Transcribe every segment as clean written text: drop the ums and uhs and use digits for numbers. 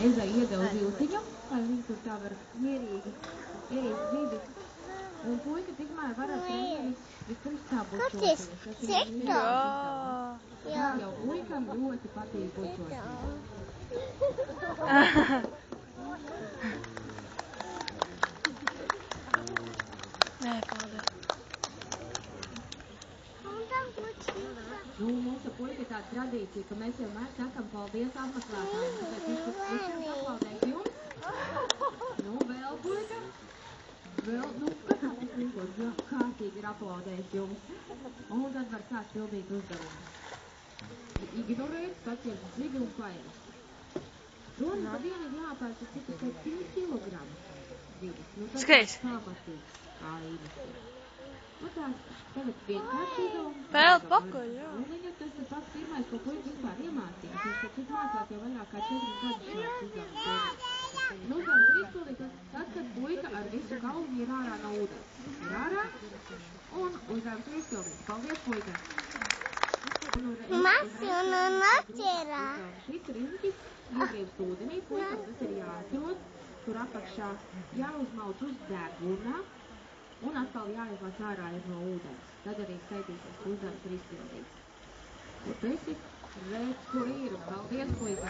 Ezai iedeva ziltiņu, lai viņi tur tā var mierīgi ēst zibi. Un puika tikmēr var ar treneri vispirms sabučoties. Tas ir izdevums. Jā, jau puikam ļoti patīk bučoties. Nē, paldies. Nu, mums ar puika ir tāda tradīcija, ka mēs vienmēr sakam paldies apmeklētājiem. Tāpēc viņš vispirms aplaudēs jums. Nu, vēl puika. Vēl, nu, kārtīgi ir aplaudējis jums. Un tad var sākt pildīt uzdevumu. Ignorēt, paķert zibi un paēst. Šodien pa dienu ir jāpērk citu 7 kilogramu zibis. Nu, tas ir pamatīgs ainas. Nu, tās tagad vienkārši izdevums. Vēl pakaļ, jā. Uliņa, tas ir pats pirmais, ko puika vispār iemācījās. Viņš taču mācās jau vairāk kā 4 gadus šāds izdevums. Nu, uzdevums ir izpildīts tad, kad puika ar visu galvu ir ārā no ūdens. Ir ārā un uzdevums ir izpildīts. Paldies, puika! Masīna noķerā. Šis riņķis iegrīvst ūdenī, puikam tas ir jāatrod, tur apakšā jāuzmauc uz deguna un atkal jāievāc ārā no ūdens. Tad arī skaitīsies, ka uzdevums ir izpildīts. Kur tu esi? Redz, kur ir. Paldies, puika!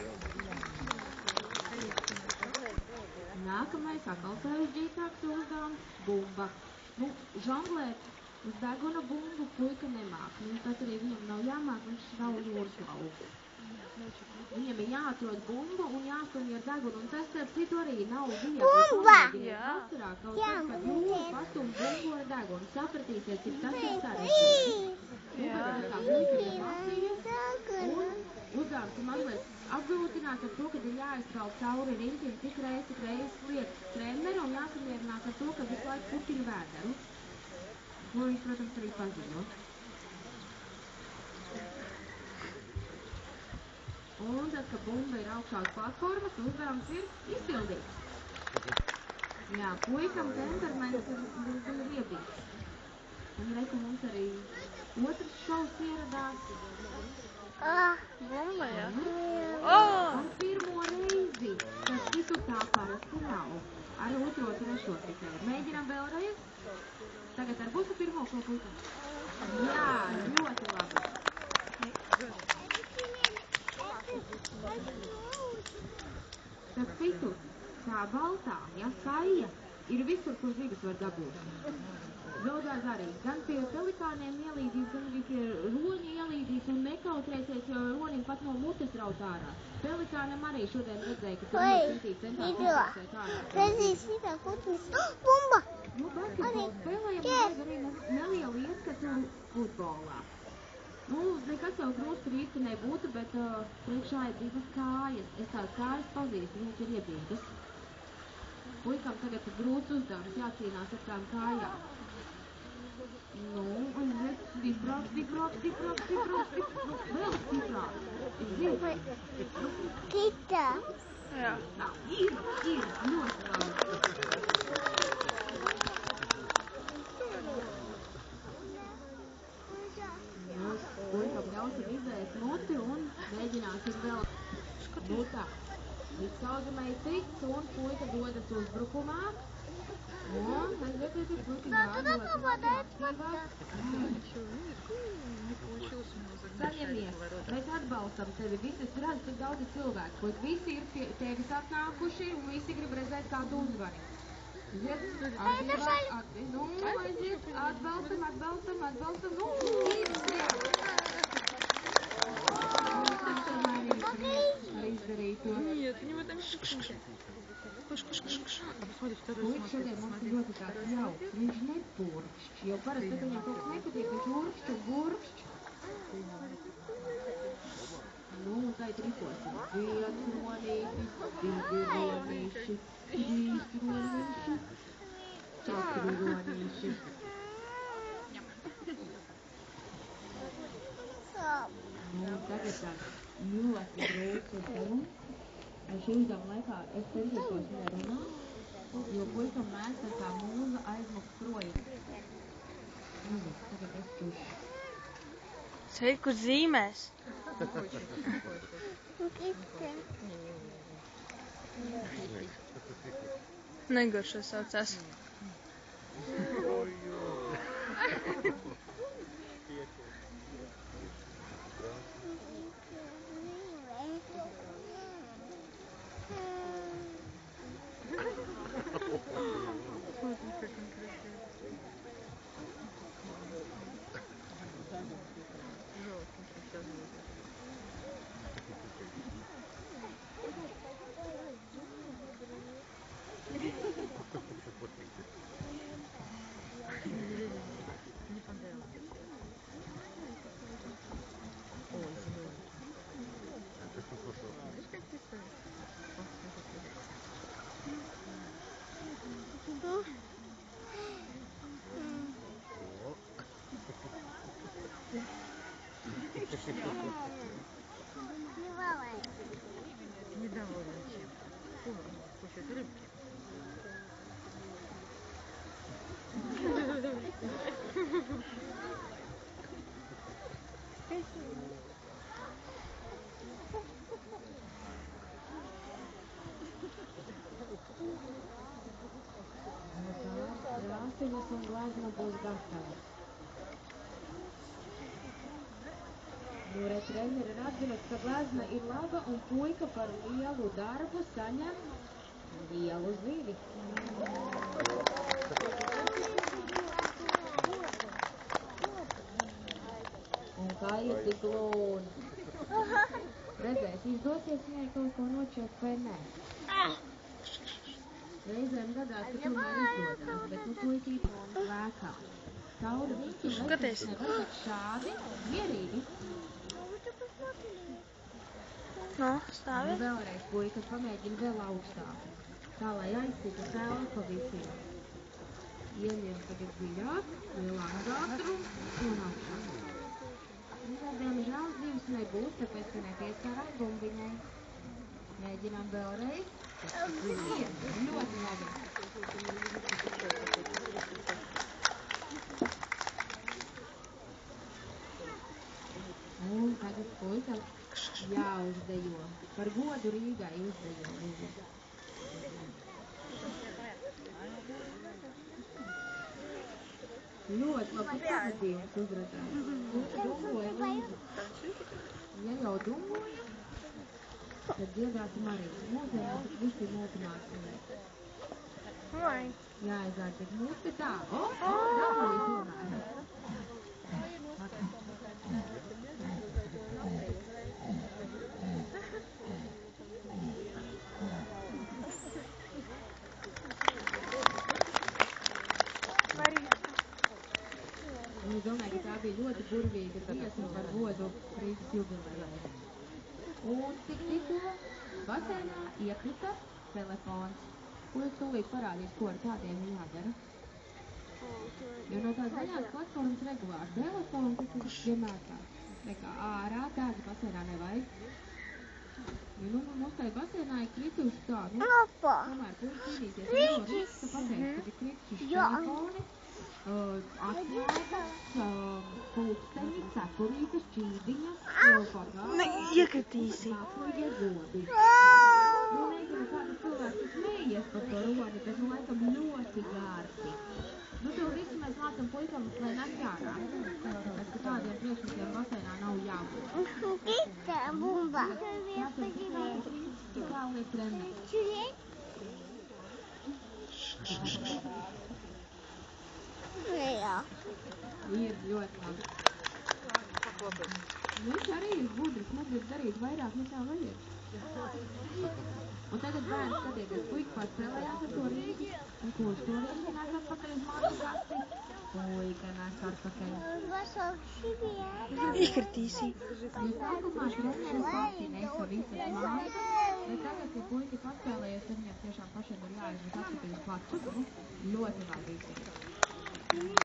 Nākamais atkal sarežģītāks uzdevums - bumba. Nu, žonglēt uz deguna bumbu puika nemāk. Nu, tas arī viņam nav jāmāk, viņš nav jūras lauks. Viņam ir jāatrod bumba un jāstumj ar degunu, un tas, starp citu, arī nav viegli. Bumba! Vasarā kaut kas, kad jūra pastum bumbu ar degunu, sapratīsies, cik tas ir sarežģīts. Un uzdevums ir mazliet apgrūtināts ar to, ka ir jāiztrauc cauri riņķim tik reizes liek treneru un jāsamierinās ar to, ka visu laiku puķina vēderu. Ko viņš, protams, arī paziņo. Un tad, kad bumba ir augšā uz platformas, uzdevums ir izpildīts. Jā, puikam temperaments ir riebīgs. Un reku mums arī otrs šovs ieradās. Bumba, jā. Ar pirmo reizi, tas citu tā parasti nav. Ar otro, trešo tikai. Mēģinām vēlreiz. Tagad ar būtu pirmo ko puikam. Jā, ļoti labi. Tas citu, tā baltā, ja saija, ir visur, kur zibis var dabūt. Zaudās arī gan pie pelikāniem ielīdīs, gan arī pie roņa ielīdīs un nekautrēsies, jo roņim pat no mutes raut ārā. Pelikānam arī šodien redzēja, ka tur no citī centās izsēt ārā. Redzīs šitā kutnis. Bumba! Nu, basketbolu spēlējam arī nelielu ieskatu futbolā. Nu, nekas jau grūts tur īsti nebūtu, bet priekšā ir 2 kājas. Es tās kājas pazīstu, viņas ir iebīgas. Puikam tagad ir grūts uzdevums, jācīnās ar tām kājām. Nu, aiziet, stiprāk. Nu, vēl stiprāk. Zini? Kita. Jā. Tā, ir, ļoti labi. Puikam ļausim izēst muti un mēģināsim vēl. Nu tā, izcaudžamai cits un puika dodas uzbrukumā. Un aiziet, puika ļoti aktīvāk. Saņemies, mēs atbalstam tevi, visi es redzu, cik daudzi cilvēki, puika visi ir pie tevis atnākuši un visi grib redzēt, kā tu uzvari. Aiziet, nu, aiziet, atbalstam, nu, Arī izdarīja to. Нет, не в этом. Куш. Puika šodien mums ir ļoti tāds jauks, viņš nepurkšķ, jo parasti, kad viņam kaut kas nepatīk, viņš urkšķ un burkšķ. Nu, un tagad rikosim. 1 ronītis, 2 ronīši, 3 ronīši, 4 ronīši. Nu, tagad tāds ļoti grūts uzdevums. Ar šī uzdevuma laikā es centīšos nerunāt, jo puikam mēs ar kā mūza aizmuks projām. Nu, tagad es pušu. Sveiku zīmēs. Kita. Negaršo saucās. Недоволен чем? Хочет рыбки. Krāsiņas un glezna būs gatava. Nu, treneri ir atzinusi, ka glezna ir laba un puika par lielu darbu saņem lielu zivi. Un kā ir tik lūni. Redzēs, izdosies viņai kaut ko noķert vai nē. Reizēm gadās, ka tomēr izdodās, bet nu puikīt lēkā. Tauri viņš ir veicis nevar būt šādi, mierīgi. No, stāvi. Nu vēlreiz puikas pamēģina vēl augstāk. Tā, lai aizsita telpa visiem. Ieņem tagad dziļāk, lielāku ātrumu un augšāk. Diemžēl zivs nebūs, tāpēc, ka nepieskārās bumbiņai. Mēģinām vēlreiz. Ļoti labi. Un tagad puika jāuzdejo. Par godu Rīgai uzdejo. Ļoti labi pavadījums uzredzēt. Dungoja līdzi. Ja jau dungoja, tad dziedāsim arī. Mūsdienās visi mūsināsim. Jāaizāk tik mūs, bet tā. Dabūja tomēr. Es domāju, ka tā bija ļoti burvīga dziesma par godu Rīgas jubilejai. Un tikko basēnā iekrita telefons. Puikas tūlīt parādīs, ko ar tādiem jādara. Jo no tās zaļās platformas regulārs telefons, tas ir vienmēr tāds. Nekā ārā tāda basēnā nevajag. Jo nu mums tai basēnā ir krituši tā, tomēr puikas cīnīties ar to risku, pateiks, kad ir krituši telefoni. Atslēgas, pulksteņi, cepurītes, čīdiņas, Iekritīsi. iegodi. Nu, nezinu, kādas cilvēki smējies par to roni, bet, nu, laikam ļoti gārti. Nu, to visu mēs mācam puikam, lai nes ārā. Tāpēc, ka tādiem priekšmetiem basēnā nav jābūt. Kita bumba. Jāsaka, tik galvenie treneri. Jā. Ir ļoti labi. Viņš arī ir gudrs, negrib darīt vairāk nekā vajag. Un tagad bērns skatieties, puika pārspēlējās ar to Rīgu. Un kurš to Rīgu nes atpakaļ uz māju kasti? Puika nes atpakaļ. Iekritīsi. Jo sākumā treneris pati nesa visas mājas, bet tagad, ja puika paspēlējies, tad viņam tiešām pašiem ir jāizmet atpakaļ uz platformu. Ļoti labi izdarīt.